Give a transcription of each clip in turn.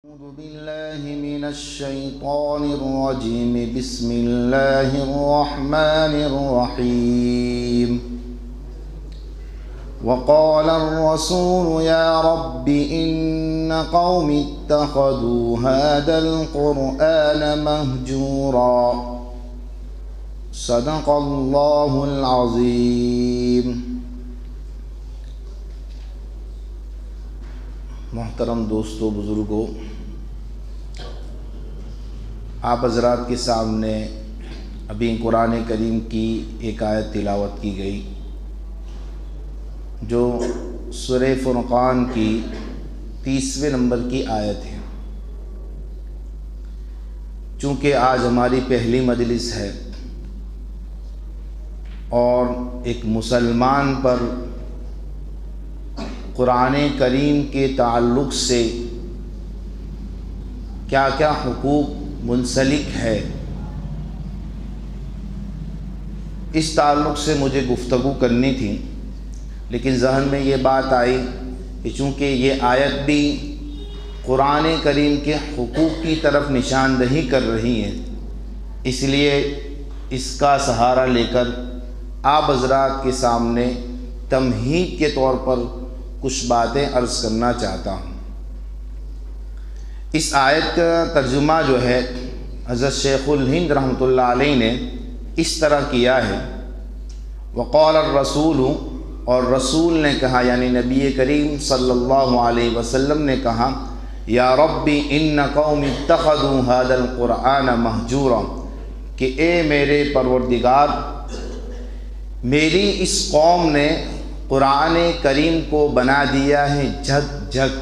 أعوذ بالله من الشيطان الرجيم. بسم الله الرحمن الرحيم. وقال الرسول يا رب إن قومي اتخذوا هذا القرآن مهجورا. صدق الله العظيم. محترم دوستو، بزرگوں، آپ حضرات کے سامنے ابھی قرآن کریم کی ایک آیت تلاوت کی گئی جو سورہ فرقان کی 30ویں نمبر کی آیت ہے۔ چونکہ آج ہماری پہلی مجلس ہے اور ایک مسلمان پر قرآن کریم کے تعلق سے کیا کیا حقوق منسلک ہے، اس تعلق سے مجھے گفتگو کرنی تھی، لیکن ذہن میں یہ بات آئی کہ چونکہ یہ آیت بھی قرآن کریم کے حقوق کی طرف نشاندہی کر رہی ہے، اس لیے اس کا سہارا لے کر آپ حضرات کے سامنے تمہید کے طور پر کچھ باتیں عرض کرنا چاہتا ہوں۔ اس آیت کا ترجمہ جو ہے حضرت شیخ الہند رحمۃ اللہ علیہ نے اس طرح کیا ہے، وقال الرسول، اور رسول نے کہا یعنی نبی کریم صلی اللہ علیہ وسلم نے کہا، یا ربی ان قوم اتخذوا هذا القرآن مہجورا، کہ اے میرے پروردگار، میری اس قوم نے قرآن کریم کو بنا دیا ہے جھک جھک۔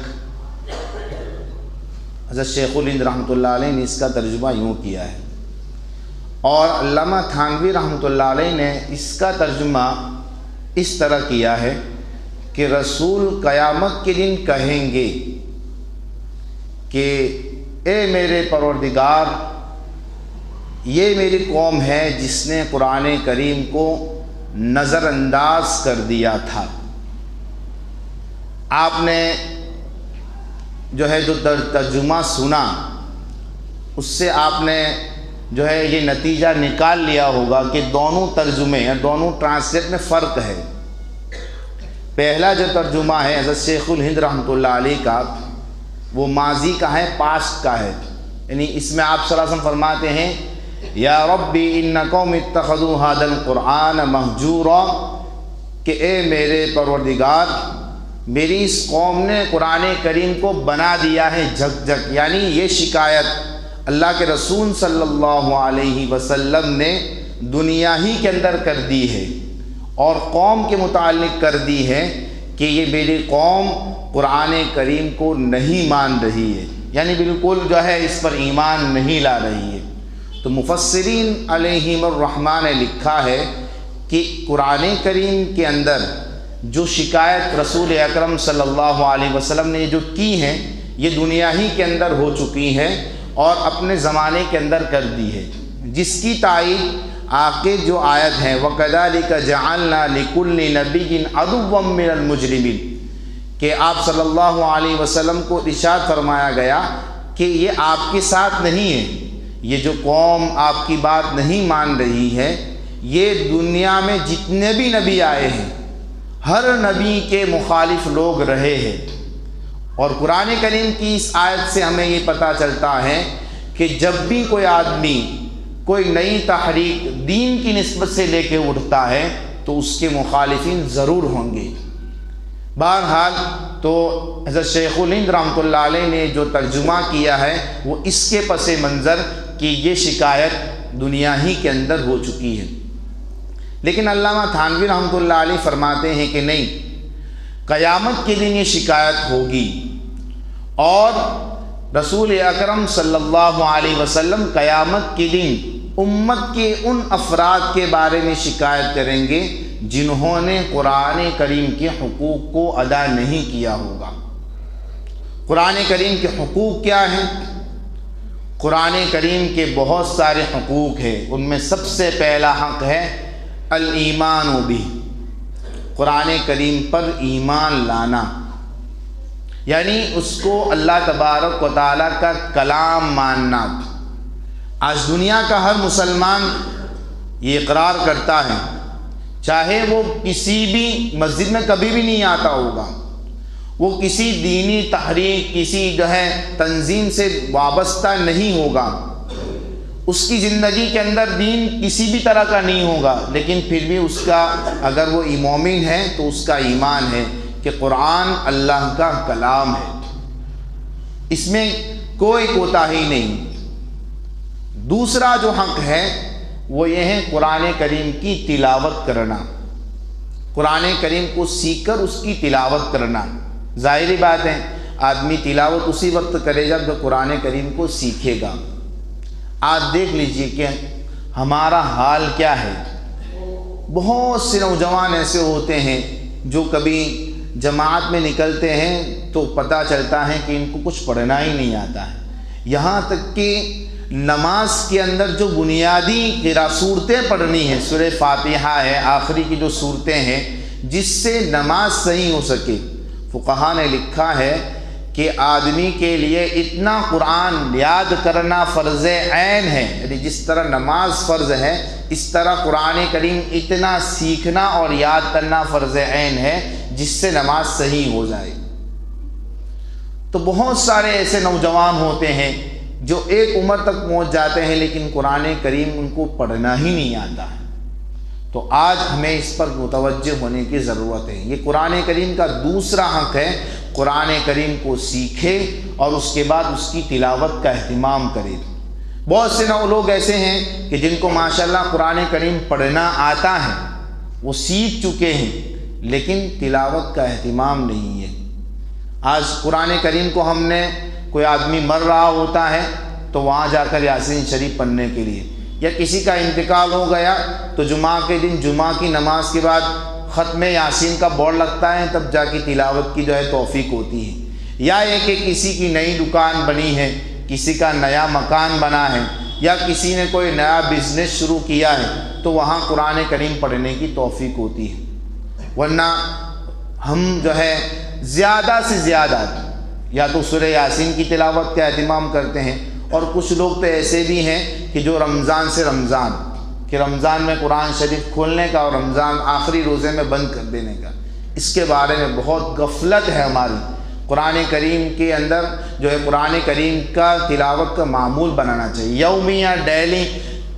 حضرت شیخ الہند رحمۃ اللہ علیہ نے اس کا ترجمہ یوں کیا ہے، اور علامہ تھانوی رحمۃ اللہ علیہ نے اس کا ترجمہ اس طرح کیا ہے کہ رسول قیامت کے دن کہیں گے کہ اے میرے پروردگار، یہ میری قوم ہے جس نے قرآن کریم کو نظر انداز کر دیا تھا۔ آپ نے جو ہے جو ترجمہ سنا، اس سے آپ نے جو ہے یہ نتیجہ نکال لیا ہوگا کہ دونوں ترجمے یا دونوں ٹرانسلیٹ میں فرق ہے۔ پہلا جو ترجمہ ہے حضرت شیخ الہند رحمۃ اللہ علیہ کا، وہ ماضی کا ہے، پاسٹ کا ہے، یعنی اس میں آپ صلی اللہ علیہ وسلم فرماتے ہیں یا ربی ان قوم اتخذوا هذا القرآن مہجورا، کہ اے میرے پروردگار، میری اس قوم نے قرآن کریم کو بنا دیا ہے جھک جھک، یعنی یہ شکایت اللہ کے رسول صلی اللہ علیہ وسلم نے دنیا ہی کے اندر کر دی ہے اور قوم کے متعلق کر دی ہے کہ یہ میری قوم قرآن کریم کو نہیں مان رہی ہے، یعنی بالکل جو ہے اس پر ایمان نہیں لا رہی ہے۔ تو مفسرین علیہم الرحمٰن نے لکھا ہے کہ قرآن کریم کے اندر جو شکایت رسول اکرم صلی اللہ علیہ وسلم نے جو کی ہیں، یہ دنیا ہی کے اندر ہو چکی ہیں اور اپنے زمانے کے اندر کر دی ہے، جس کی تائید آگے جو آیت ہے وَكَذَلِكَ جَعَلْنَا لِكُلِّ نَبِيٍّ عَدُوًّا مِّنَ الْمُجْرِمِينَ، کہ آپ صلی اللہ علیہ وسلم کو ارشاد فرمایا گیا کہ یہ آپ کے ساتھ نہیں ہے، یہ جو قوم آپ کی بات نہیں مان رہی ہے، یہ دنیا میں جتنے بھی نبی آئے ہیں ہر نبی کے مخالف لوگ رہے ہیں۔ اور قرآن کریم کی اس آیت سے ہمیں یہ پتہ چلتا ہے کہ جب بھی کوئی آدمی کوئی نئی تحریک دین کی نسبت سے لے کے اٹھتا ہے تو اس کے مخالفین ضرور ہوں گے۔ بہرحال تو حضرت شیخ الہند رحمۃ اللہ علیہ نے جو ترجمہ کیا ہے وہ اس کے پس منظر کہ یہ شکایت دنیا ہی کے اندر ہو چکی ہے، لیکن علامہ تھانوی رحمۃ اللہ علیہ فرماتے ہیں کہ نہیں، قیامت کے دن یہ شکایت ہوگی، اور رسول اکرم صلی اللہ علیہ وسلم قیامت کے دن امت کے ان افراد کے بارے میں شکایت کریں گے جنہوں نے قرآن کریم کے حقوق کو ادا نہیں کیا ہوگا۔ قرآن کریم کے حقوق کیا ہیں؟ قرآن کریم کے بہت سارے حقوق ہیں، ان میں سب سے پہلا حق ہے الایمان بہ، قرآن کریم پر ایمان لانا۔ یعنی اس کو اللہ تبارک و تعالیٰ کا کلام ماننا۔ آج دنیا کا ہر مسلمان یہ اقرار کرتا ہے، چاہے وہ کسی بھی مسجد میں کبھی بھی نہیں آتا ہوگا، وہ کسی دینی تحریک، کسی تنظیم سے وابستہ نہیں ہوگا، اس کی زندگی کے اندر دین کسی بھی طرح کا نہیں ہوگا، لیکن پھر بھی اس کا، اگر وہ مومن ہے تو اس کا ایمان ہے کہ قرآن اللہ کا کلام ہے، اس میں کوئی کوتاہی نہیں۔ دوسرا جو حق ہے وہ یہ ہے قرآن کریم کی تلاوت کرنا، قرآن کریم کو سیکھ کر اس کی تلاوت کرنا۔ ظاہری بات ہے آدمی تلاوت اسی وقت کرے جب قرآن کریم کو سیکھے گا۔ آج دیکھ لیجئے کہ ہمارا حال کیا ہے، بہت سے نوجوان ایسے ہوتے ہیں جو کبھی جماعت میں نکلتے ہیں تو پتہ چلتا ہے کہ ان کو کچھ پڑھنا ہی نہیں آتا ہے، یہاں تک کہ نماز کے اندر جو بنیادی صورتیں پڑھنی ہیں، سورہ فاتحہ ہے، آخری کی جو صورتیں ہیں جس سے نماز صحیح ہو سکے، فقہا نے لکھا ہے کہ آدمی کے لیے اتنا قرآن یاد کرنا فرض عین ہے، یعنی جس طرح نماز فرض ہے اس طرح قرآن کریم اتنا سیکھنا اور یاد کرنا فرض عین ہے جس سے نماز صحیح ہو جائے۔ تو بہت سارے ایسے نوجوان ہوتے ہیں جو ایک عمر تک پہنچ جاتے ہیں لیکن قرآن کریم ان کو پڑھنا ہی نہیں آتا ہے۔ تو آج ہمیں اس پر متوجہ ہونے کی ضرورت ہے۔ یہ قرآن کریم کا دوسرا حق ہے، قرآن کریم کو سیکھے اور اس کے بعد اس کی تلاوت کا اہتمام کرے۔ بہت سے لوگ ایسے ہیں کہ جن کو ماشاءاللہ قرآن کریم پڑھنا آتا ہے، وہ سیکھ چکے ہیں لیکن تلاوت کا اہتمام نہیں ہے۔ آج قرآن کریم کو ہم نے، کوئی آدمی مر رہا ہوتا ہے تو وہاں جا کر یاسین شریف پڑھنے کے لیے، یا کسی کا انتقال ہو گیا تو جمعہ کے دن جمعہ کی نماز کے بعد ختم یاسین کا بورڈ لگتا ہے، تب جا کے تلاوت کی توفیق ہوتی ہے۔ یا یہ کہ کسی کی نئی دکان بنی ہے، کسی کا نیا مکان بنا ہے، یا کسی نے کوئی نیا بزنس شروع کیا ہے تو وہاں قرآن کریم پڑھنے کی توفیق ہوتی ہے۔ ورنہ ہم زیادہ سے زیادہ یا تو سورہ یاسین کی تلاوت کا اہتمام کرتے ہیں، اور کچھ لوگ تو ایسے بھی ہیں کہ جو رمضان سے رمضان، کہ رمضان میں قرآن شریف کھولنے کا اور رمضان آخری روزے میں بند کر دینے کا، اس کے بارے میں بہت غفلت ہے ہماری۔ قرآن کریم کے اندر قرآن کریم کا تلاوت کا معمول بنانا چاہیے، یومی یا ڈیلی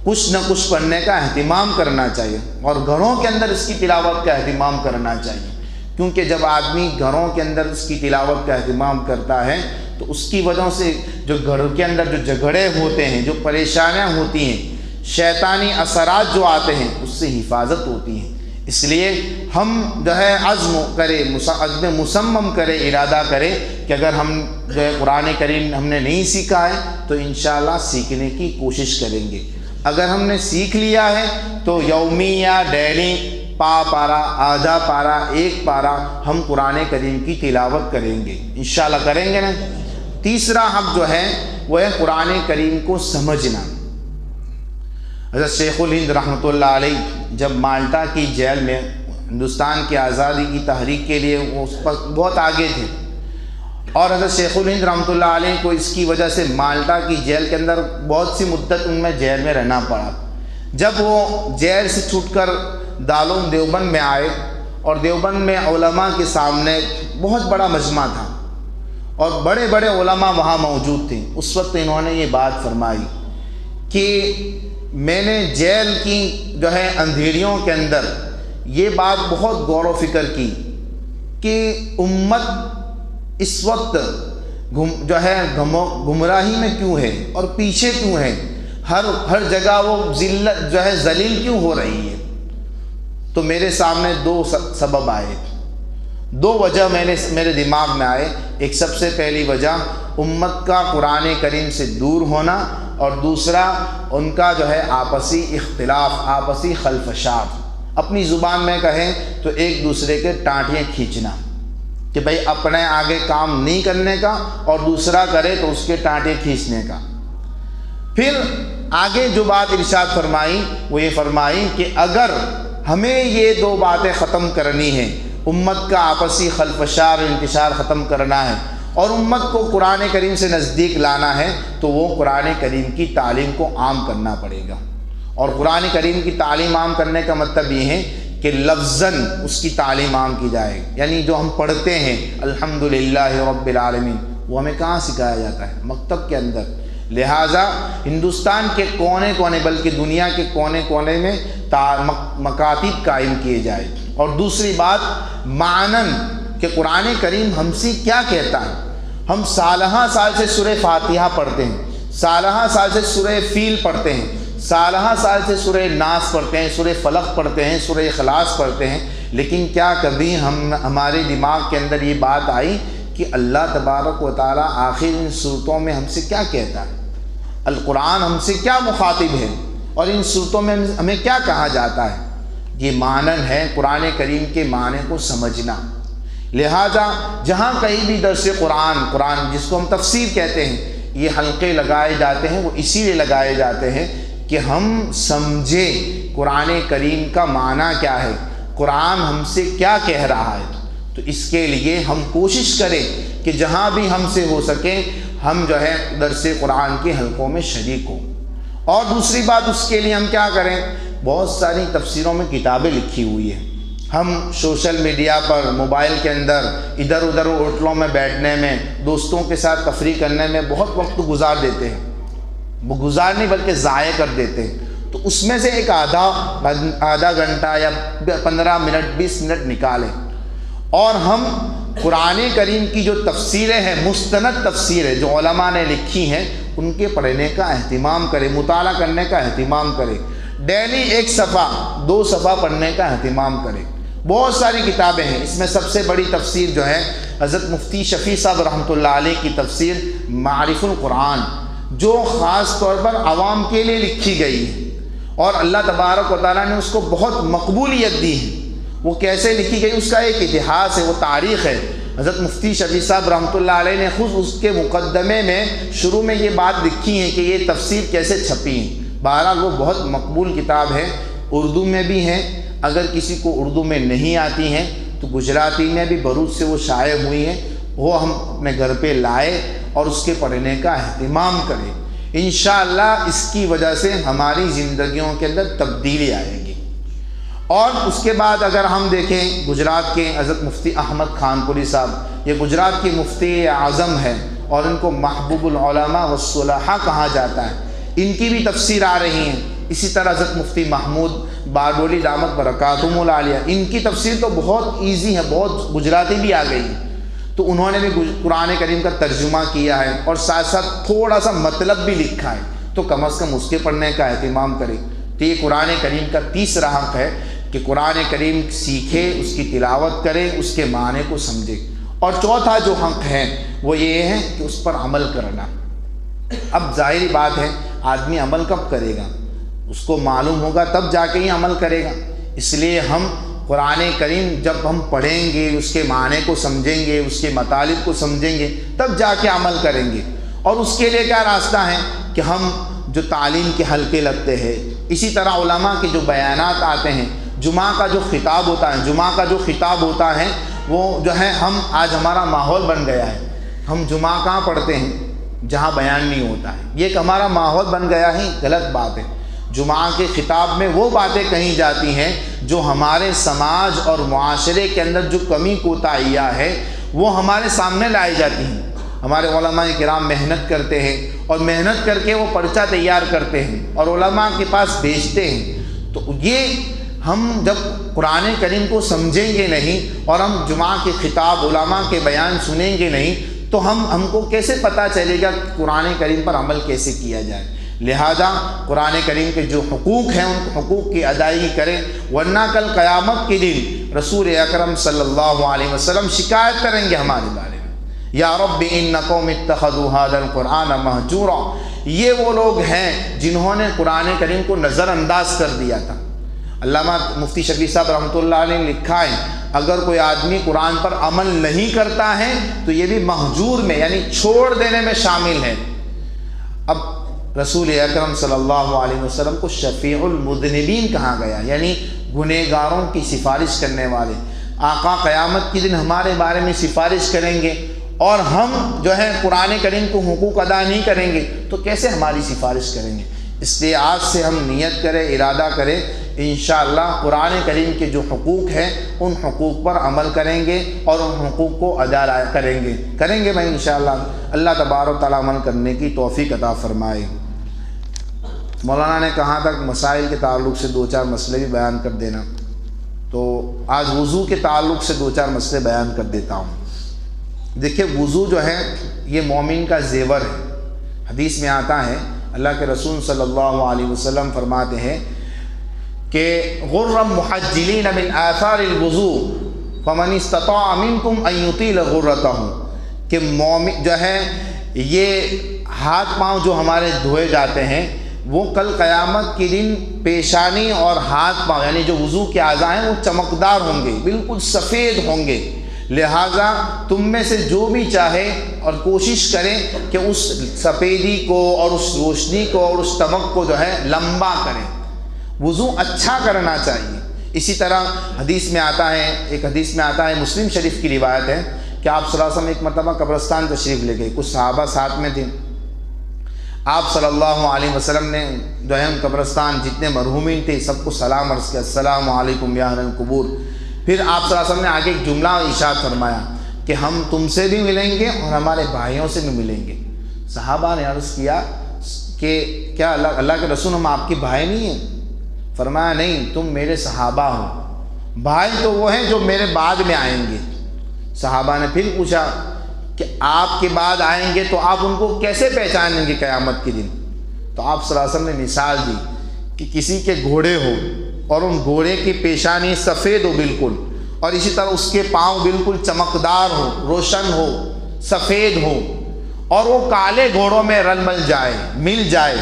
کچھ نہ کچھ پڑھنے کا اہتمام کرنا چاہیے، اور گھروں کے اندر اس کی تلاوت کا اہتمام کرنا چاہیے، کیونکہ جب آدمی گھروں کے اندر اس کی تلاوت کا اہتمام کرتا ہے تو اس کی وجہ سے جو گھر کے اندر جو جھگڑے ہوتے ہیں، جو پریشانیاں ہوتی ہیں، شیطانی اثرات جو آتے ہیں، اس سے حفاظت ہوتی ہے۔ اس لیے ہم عزم کرے، عزم مصمم کرے، ارادہ کرے کہ اگر ہم قرآن کریم ہم نے نہیں سیکھا ہے تو انشاءاللہ سیکھنے کی کوشش کریں گے۔ اگر ہم نے سیکھ لیا ہے تو یومی یا ڈیلی پارا، آدھا پارا، ایک پارا ہم قرآن کریم کی تلاوت کریں گے، انشاءاللہ کریں گے نا۔ تیسرا حق وہ ہے قرآن کریم کو سمجھنا۔ حضرت شیخ الہند رحمۃ اللہ علیہ جب مالٹا کی جیل میں ہندوستان کی آزادی کی تحریک کے لیے وہ اس پر بہت آگے تھے، اور حضرت شیخ الہند رحمۃ اللہ علیہ کو اس کی وجہ سے مالٹا کی جیل کے اندر بہت سی مدت ان میں جیل میں رہنا پڑا۔ جب وہ جیل سے چھوٹ کر دارالعلوم دیوبند میں آئے، اور دیوبند میں علماء کے سامنے بہت بڑا مجمع تھا اور بڑے بڑے علماء وہاں موجود تھے، اس وقت انہوں نے یہ بات فرمائی کہ میں نے جیل کی اندھیریوں کے اندر یہ بات بہت غور و فکر کی کہ امت اس وقت گمراہی میں کیوں ہے اور پیچھے کیوں ہے، ہر جگہ وہ ذلت ذلیل کیوں ہو رہی ہے۔ تو میرے سامنے دو سبب آئے، دو وجہ میرے دماغ میں آئے۔ ایک سب سے پہلی وجہ امت کا قرآن کریم سے دور ہونا، اور دوسرا ان کا آپسی اختلاف، آپسی خلفشات، اپنی زبان میں کہیں تو ایک دوسرے کے ٹانٹیاں کھینچنا، کہ بھئی اپنے آگے کام نہیں کرنے کا اور دوسرا کرے تو اس کے ٹانٹے کھینچنے کا۔ پھر آگے جو بات ارشاد فرمائی وہ یہ فرمائی کہ اگر ہمیں یہ دو باتیں ختم کرنی ہیں، امت کا آپسی خلفشار و انتشار ختم کرنا ہے، اور امت کو قرآن کریم سے نزدیک لانا ہے تو وہ قرآن کریم کی تعلیم کو عام کرنا پڑے گا۔ اور قرآن کریم کی تعلیم عام کرنے کا مطلب یہ ہے کہ لفظاً اس کی تعلیم عام کی جائے، یعنی جو ہم پڑھتے ہیں الحمدللہ رب العالمین، وہ ہمیں کہاں سکھایا جاتا ہے؟ مکتب کے اندر۔ لہٰذا ہندوستان کے کونے کونے بلکہ دنیا کے کونے کونے میں مکاتب قائم کیے جائے۔ اور دوسری بات معنن کہ قرآن کریم ہم سے کیا کہتا ہے۔ ہم سالہ سال سے سورہ فاتحہ پڑھتے ہیں، سالہ سال سے سورہ فیل پڑھتے ہیں، سالہ سال سے سورہ ناس پڑھتے ہیں، سورہ فلق پڑھتے ہیں، سورہ اخلاص پڑھتے ہیں، لیکن کیا کبھی ہمارے دماغ کے اندر یہ بات آئی کہ اللہ تبارک و تعالیٰ آخر ان صورتوں میں ہم سے کیا کہتا ہے؟ القرآن ہم سے کیا مخاطب ہے اور ان صورتوں میں ہمیں کیا کہا جاتا ہے؟ یہ معنن ہے قرآن کریم کے معنی کو سمجھنا۔ لہٰذا جہاں کہیں بھی درس قرآن جس کو ہم تفسیر کہتے ہیں، یہ حلقے لگائے جاتے ہیں، وہ اسی لیے لگائے جاتے ہیں کہ ہم سمجھیں قرآن کریم کا معنی کیا ہے، قرآن ہم سے کیا کہہ رہا ہے۔ تو اس کے لیے ہم کوشش کریں کہ جہاں بھی ہم سے ہو سکے ہم جو ہے درس قرآن کے حلقوں میں شریک ہوں۔ اور دوسری بات اس کے لیے ہم کیا کریں، بہت ساری تفسیروں میں کتابیں لکھی ہوئی ہیں، ہم سوشل میڈیا پر موبائل کے اندر ادھر ادھر ہوٹلوں میں بیٹھنے میں، دوستوں کے ساتھ تفریح کرنے میں بہت وقت گزار دیتے ہیں، وہ گزار نہیں بلکہ ضائع کر دیتے ہیں۔ تو اس میں سے ایک آدھا گھنٹہ یا 15 منٹ 20 منٹ نکالیں اور ہم قرآن کریم کی جو تفسیریں ہیں، مستند تفسیریں جو علماء نے لکھی ہیں، ان کے پڑھنے کا اہتمام کریں، مطالعہ کرنے کا اہتمام کریں، ڈیلی 1 صفحہ 2 صفحہ پڑھنے کا اہتمام کریں۔ بہت ساری کتابیں ہیں، اس میں سب سے بڑی تفسیر جو ہے حضرت مفتی شفیع صاحب رحمۃ اللہ علیہ کی تفسیر معارف القرآن، جو خاص طور پر عوام کے لیے لکھی گئی ہے اور اللہ تبارک و تعالیٰ نے اس کو بہت مقبولیت دی ہے۔ وہ کیسے لکھی گئی، اس کا ایک اتہاس ہے، وہ تاریخ ہے۔ حضرت مفتی شفیع صاحب رحمۃ اللہ علیہ نے خود اس کے مقدمے میں شروع میں یہ بات لکھی ہے کہ یہ تفسیر کیسے چھپی ہے۔ بہرحال وہ بہت مقبول کتاب ہے، اردو میں بھی ہے، اگر کسی کو اردو میں نہیں آتی ہیں تو گجراتی میں بھی بروچ سے وہ شائع ہوئی ہیں، وہ ہم اپنے گھر پہ لائے اور اس کے پڑھنے کا اہتمام کریں۔ انشاءاللہ اس کی وجہ سے ہماری زندگیوں کے اندر تبدیلی آئے گی۔ اور اس کے بعد اگر ہم دیکھیں گجرات کے حضرت مفتی احمد خان پوری صاحب، یہ گجرات کے مفتی اعظم ہیں اور ان کو محبوب العلماء والصلحاء کہا جاتا ہے، ان کی بھی تفسیر آ رہی ہیں۔ اسی طرح حضرت مفتی محمود بارڈولی دامت برکاتہم العالیہ، ان کی تفسیر تو بہت ایزی ہے، بہت گجراتی بھی آ گئی ہے، تو انہوں نے بھی قرآن کریم کا ترجمہ کیا ہے اور ساتھ ساتھ تھوڑا سا مطلب بھی لکھا ہے، تو کم از کم اس کے پڑھنے کا اہتمام کریں۔ تو یہ قرآن کریم کا تیسرا حق ہے کہ قرآن کریم سیکھے، اس کی تلاوت کرے، اس کے معنی کو سمجھے۔ اور چوتھا جو حق ہے وہ یہ ہے کہ اس پر عمل کرنا۔ اب ظاہری بات ہے آدمی عمل کب کرے گا، اس کو معلوم ہوگا تب جا کے ہی عمل کرے گا۔ اس لیے ہم قرآن کریم جب ہم پڑھیں گے، اس کے معنی کو سمجھیں گے، اس کے مطالب کو سمجھیں گے، تب جا کے عمل کریں گے۔ اور اس کے لیے کیا راستہ ہے کہ ہم جو تعلیم کے حلقے لگتے ہیں، اسی طرح علماء کے جو بیانات آتے ہیں، جمعہ کا جو خطاب ہوتا ہے وہ جو ہے ہم آج ہمارا ماحول بن گیا ہے، ہم جمعہ کہاں پڑھتے ہیں جہاں بیان نہیں ہوتا ہے، یہ ایک ہمارا ماحول بن گیا ہے، غلط بات ہے۔ جمعہ کے خطاب میں وہ باتیں کہی جاتی ہیں جو ہمارے سماج اور معاشرے کے اندر جو کمی کوتاہیاں ہے وہ ہمارے سامنے لائی جاتی ہیں۔ ہمارے علماء کرام محنت کرتے ہیں اور محنت کر کے وہ پرچہ تیار کرتے ہیں اور علماء کے پاس بھیجتے ہیں۔ تو یہ ہم جب قرآن کریم کو سمجھیں گے نہیں اور ہم جمعہ کے خطاب علماء کے بیان سنیں گے نہیں تو ہم کو کیسے پتہ چلے گا کہ قرآن کریم پر عمل کیسے کیا جائے۔ لہذا قرآن کریم کے جو حقوق ہیں ان حقوق کی ادائیگی کریں، ورنہ کل قیامت کے دن رسول اکرم صلی اللہ علیہ وسلم شکایت کریں گے ہمارے بارے میں، یا رب ان قوم اتخذوا هذا القرآن مہجورا۔ یہ وہ لوگ ہیں جنہوں نے قرآن کریم کو نظر انداز کر دیا تھا۔ علامہ مفتی شفیع صاحب رحمۃ اللہ علیہ نے لکھا ہے اگر کوئی آدمی قرآن پر عمل نہیں کرتا ہے تو یہ بھی مہجور میں یعنی چھوڑ دینے میں شامل ہے۔ اب رسول اکرم صلی اللہ علیہ وسلم کو شفیع المذنبین کہا گیا، یعنی گنہگاروں کی سفارش کرنے والے۔ آقا قیامت کے دن ہمارے بارے میں سفارش کریں گے اور ہم جو ہے قرآن کریم کو حقوق ادا نہیں کریں گے تو کیسے ہماری سفارش کریں گے؟ اس لیے آج سے ہم نیت کریں، ارادہ کریں، انشاءاللہ قرآن کریم کے جو حقوق ہیں ان حقوق پر عمل کریں گے اور ان حقوق کو ادا کریں گے میں انشاءاللہ۔ اللہ تبارک و تعالیٰ عمل کرنے کی توفیق عطا فرمائے۔ مولانا نے کہا تک مسائل کے تعلق سے 2-4 مسئلے بھی بیان کر دینا، تو آج وضو کے تعلق سے 2-4 مسئلے بیان کر دیتا ہوں۔ دیکھیں وضو جو ہے یہ مومن کا زیور ہے۔ حدیث میں آتا ہے، اللہ کے رسول صلی اللہ علیہ وسلم فرماتے ہیں کہ غرم محجلین من آثار الوضو فمن استطاع منکم ان یطیل غرتہ، کہ مومن جو ہے یہ ہاتھ پاؤں جو ہمارے دھوئے جاتے ہیں وہ کل قیامت کے دن پیشانی اور ہاتھ پاؤں یعنی جو وضو کے اعضاء ہیں وہ چمکدار ہوں گے، بالکل سفید ہوں گے۔ لہٰذا تم میں سے جو بھی چاہے اور کوشش کرے کہ اس سفیدی کو اور اس روشنی کو اور اس چمک کو جو ہے لمبا کرے، وضو اچھا کرنا چاہیے۔ اسی طرح حدیث میں آتا ہے، ایک حدیث میں آتا ہے، مسلم شریف کی روایت ہے کہ آپ صلی اللہ علیہ وسلم ایک مرتبہ قبرستان تشریف لے گئے، کچھ صحابہ ساتھ میں تھے۔ آپ صلی اللہ علیہ وسلم نے جو ہے قبرستان جتنے مرحومین تھے سب کو سلام عرض کیا، السلام علیکم یا اہل القبور۔ پھر آپ صلی اللہ علیہ وسلم نے آگے ایک جملہ ارشاد فرمایا کہ ہم تم سے بھی ملیں گے اور ہمارے بھائیوں سے بھی ملیں گے۔ صحابہ نے عرض کیا کہ کیا اللہ کے رسول ہم آپ کے بھائی نہیں ہیں؟ فرمایا نہیں، تم میرے صحابہ ہو، بھائی تو وہ ہیں جو میرے بعد میں آئیں گے۔ صحابہ نے پھر پوچھا کہ آپ کے بعد آئیں گے تو آپ ان کو کیسے پہچانیں گے قیامت کے دن؟ تو آپ صلی اللہ علیہ وسلم نے مثال دی کہ کسی کے گھوڑے ہو اور ان گھوڑے کی پیشانی سفید ہو بالکل، اور اسی طرح اس کے پاؤں بالکل چمکدار ہو، روشن ہو، سفید ہو، اور وہ کالے گھوڑوں میں رل مل جائے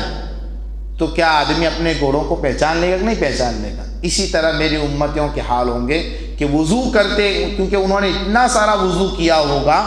تو کیا آدمی اپنے گھوڑوں کو پہچان لے گا کہ نہیں پہچان لے گا؟ اسی طرح میری امتیوں کے حال ہوں گے کہ وضو کرتے، کیونکہ انہوں نے اتنا سارا وضو کیا ہوگا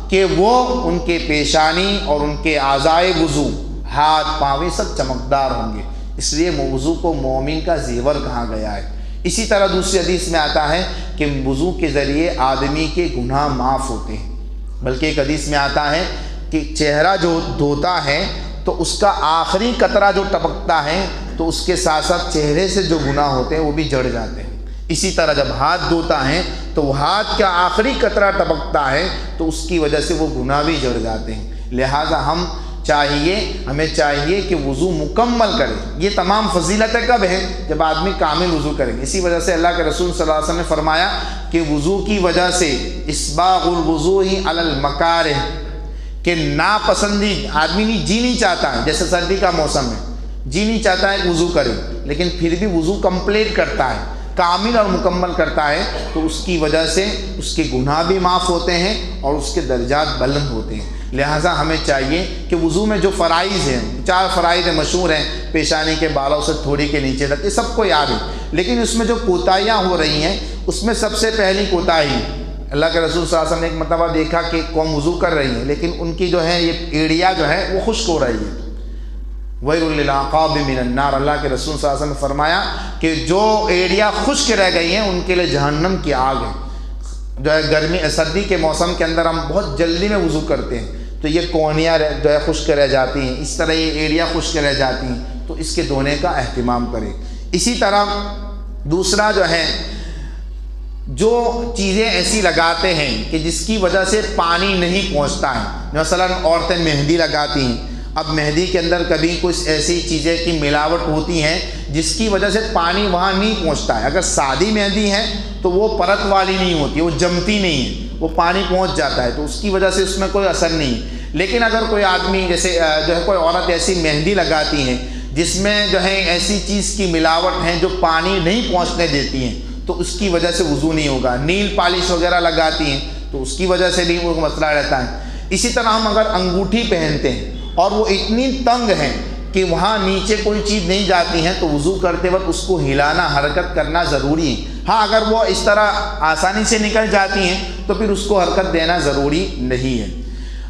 کہ وہ ان کے پیشانی اور ان کے اعضائے وضو، ہاتھ پاؤں سب چمکدار ہوں گے، اس لیے وضو کو مومن کا زیور کہا گیا ہے۔ اسی طرح دوسری حدیث میں آتا ہے کہ وضو کے ذریعے آدمی کے گناہ معاف ہوتے ہیں، بلکہ ایک حدیث میں آتا ہے کہ چہرہ جو دھوتا ہے تو اس کا آخری قطرہ جو ٹپکتا ہے تو اس کے ساتھ ساتھ چہرے سے جو گناہ ہوتے ہیں وہ بھی جڑ جاتے ہیں۔ اسی طرح جب ہاتھ دھوتا ہے تو وہ ہاتھ کا آخری قطرہ ٹپکتا ہے تو اس کی وجہ سے وہ گناہ بھی جڑ جاتے ہیں۔ لہٰذا ہمیں چاہیے کہ وضو مکمل کرے۔ یہ تمام فضیلتیں کب ہیں؟ جب آدمی کامل وضو کریں گے۔ اسی وجہ سے اللہ کے رسول صلی اللہ علیہ وسلم نے فرمایا کہ وضو کی وجہ سے اسباغ الوضوء علی المکارہ، کہ ناپسندی آدمی جی نہیں چاہتا ہے، جیسے سردی کا موسم ہے، جی نہیں چاہتا ہے وضو کرے لیکن پھر بھی وضو کمپلیٹ کرتا ہے، کامل اور مکمل کرتا ہے، تو اس کی وجہ سے اس کے گناہ بھی معاف ہوتے ہیں اور اس کے درجات بلند ہوتے ہیں۔ لہٰذا ہمیں چاہیے کہ وضو میں جو فرائض ہیں، 4 فرائض مشہور ہیں، پیشانی کے بالوں سے تھوڑی کے نیچے تک، یہ سب کو یاد ہے، لیکن اس میں جو کوتاہیاں ہو رہی ہیں اس میں سب سے پہلی کوتاہی، اللہ کے رسول صلی اللہ علیہ وسلم نے ایک مرتبہ دیکھا کہ قوم وضو کر رہی ہے لیکن ان کی جو ہے یہ ایڑیاں جو ہے وہ خشک ہو رہی ہے۔ وَيْلٌ لِلْعَقَابِ مِنَ النَّارِ، اللہ کے رسول صلی اللہ علیہ وسلم نے فرمایا کہ جو ایڑیاں خشک رہ گئی ہیں ان کے لیے جہنم کی آگ ہے۔ جو ہے سردی کے موسم کے اندر ہم بہت جلدی میں وضو کرتے ہیں تو یہ کونیاں جو ہے خشک رہ جاتی ہیں، اس طرح یہ ایڑیاں خشک رہ جاتی ہیں، تو اس کے دھونے کا اہتمام کریں۔ اسی طرح دوسرا جو ہے، جو چیزیں ایسی لگاتے ہیں کہ جس کی وجہ سے پانی نہیں پہنچتا ہے، مثلا عورتیں مہندی لگاتی ہیں، اب مہندی کے اندر کبھی کچھ ایسی چیزیں کی ملاوٹ ہوتی ہیں جس کی وجہ سے پانی وہاں نہیں پہنچتا ہے۔ اگر سادی مہندی ہے تو وہ پرت والی نہیں ہوتی، وہ جمتی نہیں ہے، وہ پانی پہنچ جاتا ہے تو اس کی وجہ سے اس میں کوئی اثر نہیں ہے۔ لیکن اگر کوئی آدمی جیسے جو ہے کوئی عورت ایسی مہندی لگاتی ہیں جس میں جو ہے ایسی چیز کی ملاوٹ ہیں جو پانی نہیں پہنچنے دیتی ہیں تو اس کی وجہ سے وضو نہیں ہوگا۔ نیل پالش وغیرہ لگاتی ہیں تو اس کی وجہ سے بھی وہ مسئلہ رہتا ہے۔ اسی طرح ہم اگر انگوٹھی پہنتے ہیں اور وہ اتنی تنگ ہیں کہ وہاں نیچے کوئی چیز نہیں جاتی ہیں تو وضو کرتے وقت اس کو ہلانا، حرکت کرنا ضروری ہے۔ ہاں اگر وہ اس طرح آسانی سے نکل جاتی ہیں تو پھر اس کو حرکت دینا ضروری نہیں ہے۔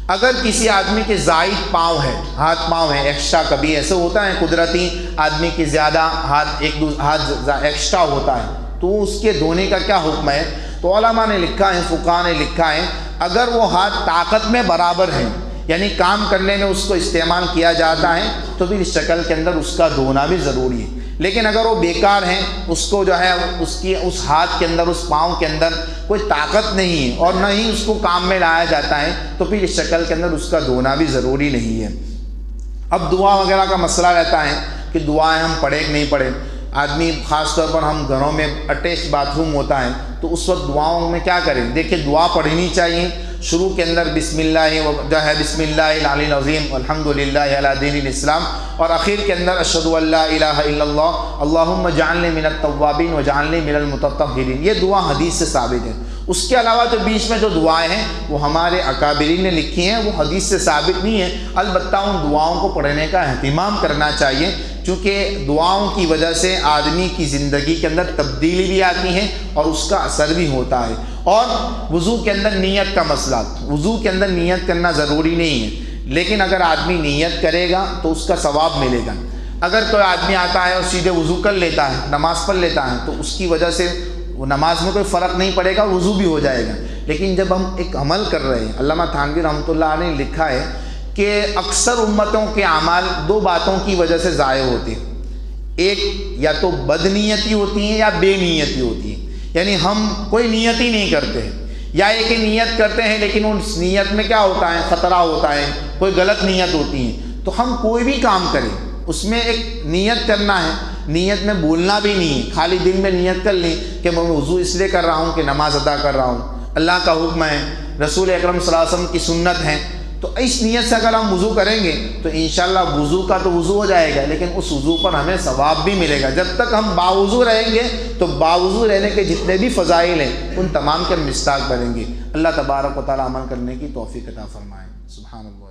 اگر کسی آدمی کے زائد پاؤں ہے، ہاتھ پاؤں ہیں ایکسٹرا، کبھی ایسے ہوتا ہے قدرتی آدمی کے زیادہ ہاتھ ایکسٹرا ہوتا ہے تو اس کے دھونے کا کیا حکم ہے؟ تو علماء نے لکھا ہے، فقہاء نے لکھا ہے اگر وہ ہاتھ طاقت میں برابر ہیں، یعنی کام کرنے میں اس کو استعمال کیا جاتا ہے، تو پھر اس شکل کے اندر اس کا دھونا بھی ضروری ہے۔ لیکن اگر وہ بیکار ہیں، اس کو جو ہے اس ہاتھ کے اندر، اس پاؤں کے اندر کوئی طاقت نہیں ہے اور نہ ہی اس کو کام میں لایا جاتا ہے، تو پھر اس شکل کے اندر اس کا دھونا بھی ضروری نہیں ہے۔ اب دعا وغیرہ کا مسئلہ رہتا ہے کہ دعائیں ہم پڑھیں کہ نہیں پڑھیں۔ آدمی خاص طور پر ہم گھروں میں اٹیچ باتھ روم ہوتا ہے تو اس وقت دعاؤں میں کیا کریں؟ دیکھیں دعا پڑھنی چاہیے۔ شروع کے اندر بسم اللہ العلی العظیم الحمد للہ علی دین الاسلام، اور اخیر کے اندر اشہد ان لا الہ الا اللہ اللہم اجعلنی من التوابین واجعلنی من المتطہرین۔ یہ دعا حدیث سے ثابت ہے۔ اس کے علاوہ جو بیچ میں جو دعائیں ہیں وہ ہمارے اکابرین نے لکھی ہیں، وہ حدیث سے ثابت نہیں ہے۔ البتہ ان دعاؤں کو پڑھنے کا اہتمام کرنا چاہیے، چونکہ دعاؤں کی وجہ سے آدمی کی زندگی کے اندر تبدیلی بھی آتی ہے اور اس کا اثر بھی ہوتا ہے۔ اور وضو کے اندر نیت کا مسئلہ، وضو کے اندر نیت کرنا ضروری نہیں ہے، لیکن اگر آدمی نیت کرے گا تو اس کا ثواب ملے گا۔ اگر کوئی آدمی آتا ہے اور سیدھے وضو کر لیتا ہے، نماز پڑھ لیتا ہے، تو اس کی وجہ سے وہ نماز میں کوئی فرق نہیں پڑے گا، وضو بھی ہو جائے گا۔ لیکن جب ہم ایک عمل کر رہے ہیں، علامہ تھانوی رحمۃ اللہ علیہ نے لکھا ہے کہ اکثر امتوں کے اعمال دو باتوں کی وجہ سے ضائع ہوتے ہیں، ایک یا تو بد نیتی ہوتی ہیں یا بے نیتی ہوتی ہیں، یعنی ہم کوئی نیت ہی نہیں کرتے ہیں، یا ایک ہی نیت کرتے ہیں لیکن اس نیت میں کیا ہوتا ہے؟ خطرہ ہوتا ہے، کوئی غلط نیت ہوتی ہے۔ تو ہم کوئی بھی کام کریں اس میں ایک نیت کرنا ہے، نیت میں بولنا بھی نہیں ہے، خالی دل میں نیت کر لیں کہ میں وضو اس لیے کر رہا ہوں کہ نماز ادا کر رہا ہوں، اللہ کا حکم ہے، رسول اکرم صلی اللہ علیہ وسلم کی سنت ہے۔ تو اس نیت سے اگر ہم وضو کریں گے تو انشاءاللہ وضو کا تو وضو ہو جائے گا، لیکن اس وضو پر ہمیں ثواب بھی ملے گا۔ جب تک ہم باوضو رہیں گے تو باوضو رہنے کے جتنے بھی فضائل ہیں ان تمام کے مستحق بنیں گے۔ اللہ تبارک و تعالی عمل کرنے کی توفیق عطا فرمائے۔ سبحان اللہ۔